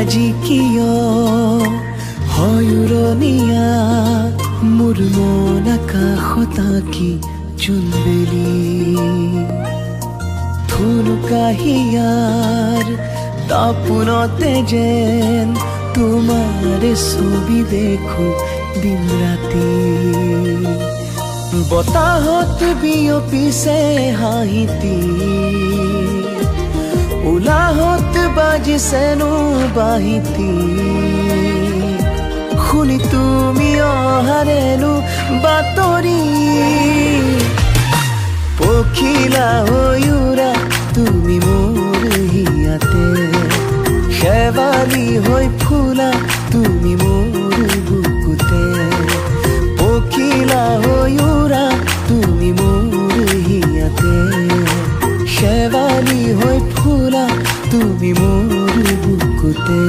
আজি কিয় হয় উৰণীয়া মোৰ মন আকাশত আঁকি জোনবেলি থুনুকা হিয়াৰ দাপোনতে যেন তোমাৰ ছবি দেখো দিন ৰাতি বতাহত বিয়পিছে হাঁহিতি উলাহত বাজিছেনো বাহিতি শুনি তুমি অহাৰেনো বাতৰি পখিলা হৈ উৰা তুমি মোৰ হিয়াতে শেৱালি হৈ ফুলা তুমি মোৰ বুকুতে পখিলা হৈ উৰা তুমি মোৰ হিয়াতে শেৱালি হৈ ফুলা তুমি মোৰ বুকুতে